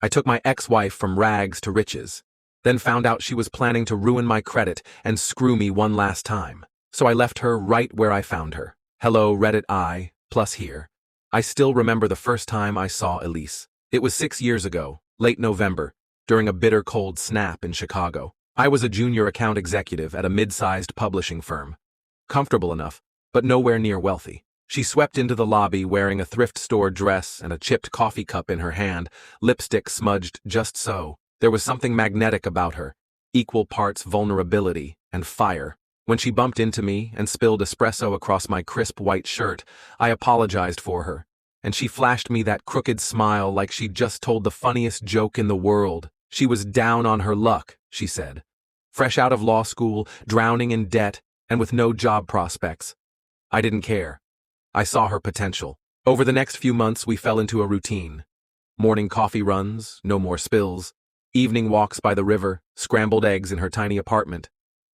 I took my ex-wife from rags to riches, then found out she was planning to ruin my credit and screw me one last time. So I left her right where I found her. Hello, Reddit I, plus here. I still remember the first time I saw Elise. It was 6 years ago, late November, during a bitter cold snap in Chicago. I was a junior account executive at a mid-sized publishing firm. Comfortable enough, but nowhere near wealthy. She swept into the lobby wearing a thrift store dress and a chipped coffee cup in her hand, lipstick smudged just so. There was something magnetic about her, equal parts vulnerability and fire. When she bumped into me and spilled espresso across my crisp white shirt, I apologized for her, and she flashed me that crooked smile like she'd just told the funniest joke in the world. She was down on her luck, she said. Fresh out of law school, drowning in debt, and with no job prospects. I didn't care. I saw her potential. Over the next few months, we fell into a routine. Morning coffee runs, no more spills. Evening walks by the river, scrambled eggs in her tiny apartment.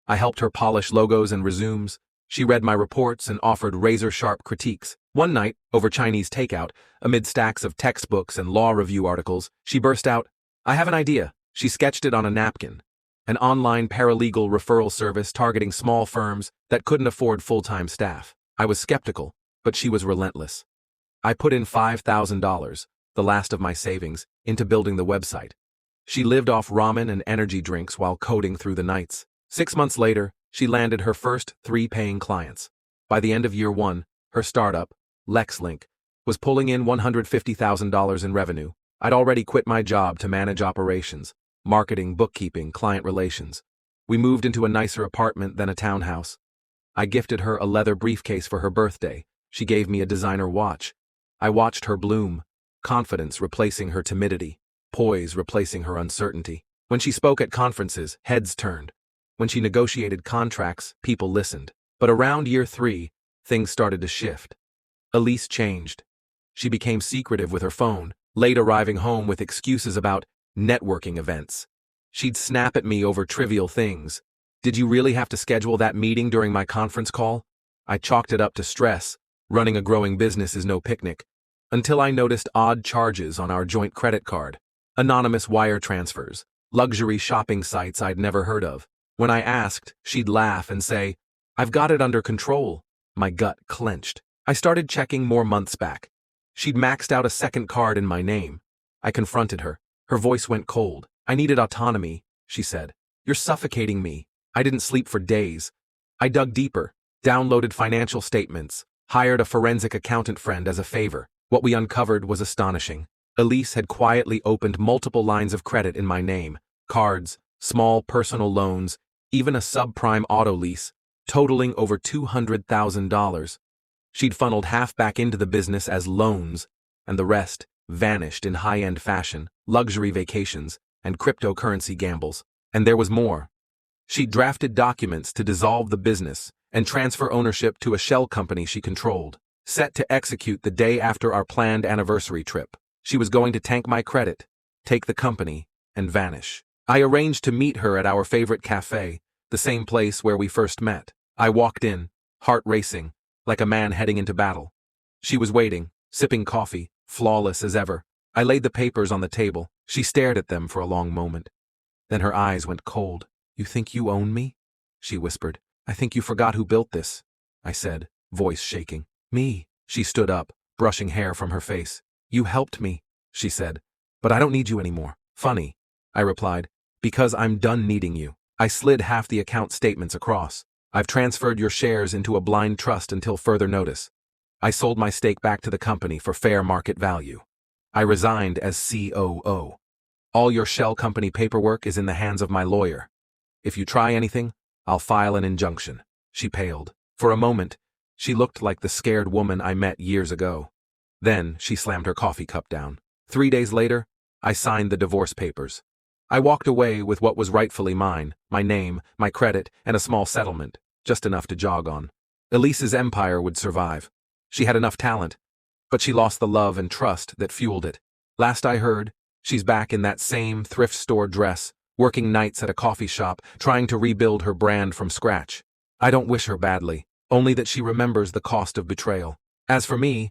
I helped her polish logos and resumes. She read my reports and offered razor-sharp critiques. One night, over Chinese takeout, amid stacks of textbooks and law review articles, she burst out, "I have an idea." She sketched it on a napkin. An online paralegal referral service targeting small firms that couldn't afford full-time staff. I was skeptical, but she was relentless. I put in $5,000, the last of my savings, into building the website. She lived off ramen and energy drinks while coding through the nights. 6 months later, she landed her first 3 paying clients. By the end of year 1, her startup, LexLink, was pulling in $150,000 in revenue. I'd already quit my job to manage operations, marketing, bookkeeping, client relations. We moved into a nicer apartment than a townhouse. I gifted her a leather briefcase for her birthday. She gave me a designer watch. I watched her bloom, confidence replacing her timidity, poise replacing her uncertainty. When she spoke at conferences, heads turned. When she negotiated contracts, people listened. But around year 3, things started to shift. Elise changed. She became secretive with her phone, late arriving home with excuses about networking events. She'd snap at me over trivial things. "Did you really have to schedule that meeting during my conference call?" I chalked it up to stress. Running a growing business is no picnic. Until I noticed odd charges on our joint credit card. Anonymous wire transfers. Luxury shopping sites I'd never heard of. When I asked, she'd laugh and say, "I've got it under control." My gut clenched. I started checking more months back. She'd maxed out a second card in my name. I confronted her. Her voice went cold. "I needed autonomy," she said. "You're suffocating me." I didn't sleep for days. I dug deeper, downloaded financial statements, hired a forensic accountant friend as a favor. What we uncovered was astonishing. Elise had quietly opened multiple lines of credit in my name, cards, small personal loans, even a subprime auto lease, totaling over $200,000. She'd funneled half back into the business as loans, and the rest vanished in high-end fashion, luxury vacations, and cryptocurrency gambles. And there was more. She'd drafted documents to dissolve the business and transfer ownership to a shell company she controlled, set to execute the day after our planned anniversary trip. She was going to tank my credit, take the company, and vanish. I arranged to meet her at our favorite cafe, the same place where we first met. I walked in, heart racing, like a man heading into battle. She was waiting, sipping coffee, flawless as ever. I laid the papers on the table. She stared at them for a long moment. Then her eyes went cold. "You think you own me?" she whispered. "I think you forgot who built this," I said, voice shaking. "Me." She stood up, brushing hair from her face. "You helped me," she said, "but I don't need you anymore." "Funny," I replied, "because I'm done needing you." I slid half the account statements across. "I've transferred your shares into a blind trust until further notice. I sold my stake back to the company for fair market value. I resigned as COO. All your shell company paperwork is in the hands of my lawyer. If you try anything, I'll file an injunction." She paled. For a moment, she looked like the scared woman I met years ago. Then she slammed her coffee cup down. 3 days later, I signed the divorce papers. I walked away with what was rightfully mine, my name, my credit, and a small settlement, just enough to jog on. Elise's empire would survive. She had enough talent, but she lost the love and trust that fueled it. Last I heard, she's back in that same thrift store dress, working nights at a coffee shop, trying to rebuild her brand from scratch. I don't wish her badly, only that she remembers the cost of betrayal. As for me,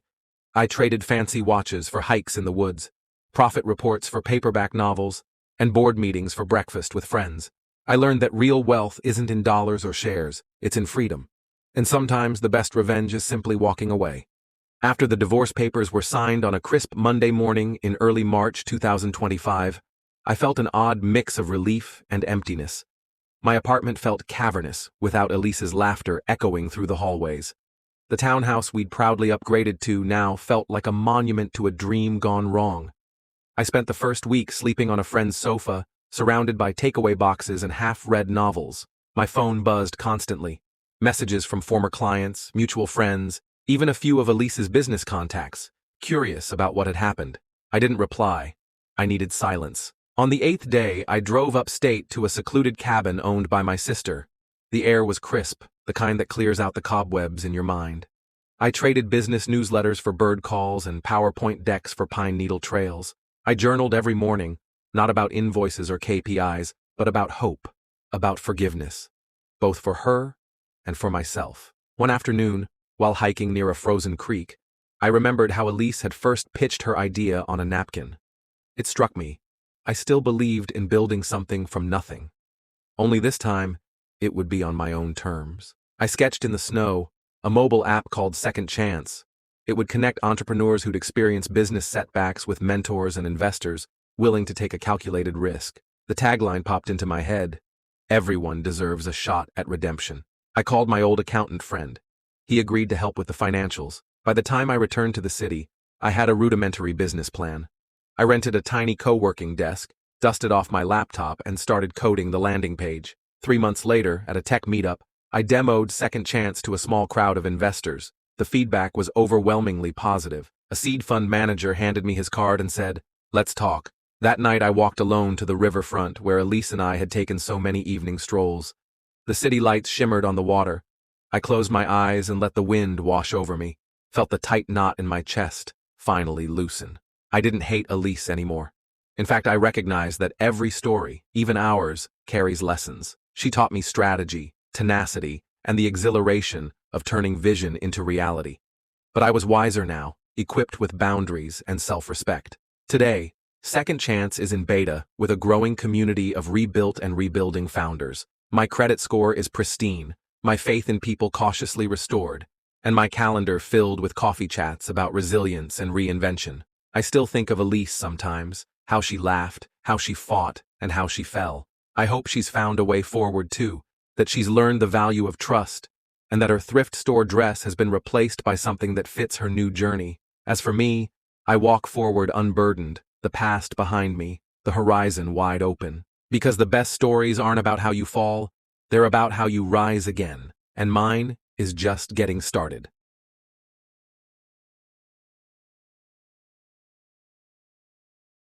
I traded fancy watches for hikes in the woods. profit reports for paperback novels, and board meetings for breakfast with friends. I learned that real wealth isn't in dollars or shares, it's in freedom. And sometimes the best revenge is simply walking away. After the divorce papers were signed on a crisp Monday morning in early March 2025, I felt an odd mix of relief and emptiness. My apartment felt cavernous, without Elise's laughter echoing through the hallways. The townhouse we'd proudly upgraded to now felt like a monument to a dream gone wrong. I spent the first week sleeping on a friend's sofa, surrounded by takeaway boxes and half-read novels. My phone buzzed constantly. Messages from former clients, mutual friends, even a few of Elise's business contacts, curious about what had happened. I didn't reply. I needed silence. On the 8th day, I drove upstate to a secluded cabin owned by my sister. The air was crisp, the kind that clears out the cobwebs in your mind. I traded business newsletters for bird calls and PowerPoint decks for pine needle trails. I journaled every morning, not about invoices or KPIs, but about hope, about forgiveness, both for her and for myself. One afternoon, while hiking near a frozen creek, I remembered how Elise had first pitched her idea on a napkin. It struck me. I still believed in building something from nothing. Only this time, it would be on my own terms. I sketched in the snow a mobile app called Second Chance. It would connect entrepreneurs who'd experienced business setbacks with mentors and investors willing to take a calculated risk. The tagline popped into my head: everyone deserves a shot at redemption. I called my old accountant friend. He agreed to help with the financials. By the time I returned to the city, I had a rudimentary business plan. I rented a tiny co-working desk, dusted off my laptop, and started coding the landing page. 3 months later, at a tech meetup, I demoed Second Chance to a small crowd of investors. The feedback was overwhelmingly positive. A seed fund manager handed me his card and said, "Let's talk." That night I walked alone to the riverfront where Elise and I had taken so many evening strolls. The city lights shimmered on the water. I closed my eyes and let the wind wash over me, felt the tight knot in my chest finally loosen. I didn't hate Elise anymore. In fact, I recognized that every story, even ours, carries lessons. She taught me strategy, tenacity, and the exhilaration of turning vision into reality. But I was wiser now, equipped with boundaries and self-respect. Today, Second Chance is in beta with a growing community of rebuilt and rebuilding founders. My credit score is pristine, my faith in people cautiously restored, and my calendar filled with coffee chats about resilience and reinvention. I still think of Elise sometimes, how she laughed, how she fought, and how she fell. I hope she's found a way forward too, that she's learned the value of trust, and that her thrift store dress has been replaced by something that fits her new journey. As for me, I walk forward unburdened, the past behind me, the horizon wide open. Because the best stories aren't about how you fall, they're about how you rise again, and mine is just getting started.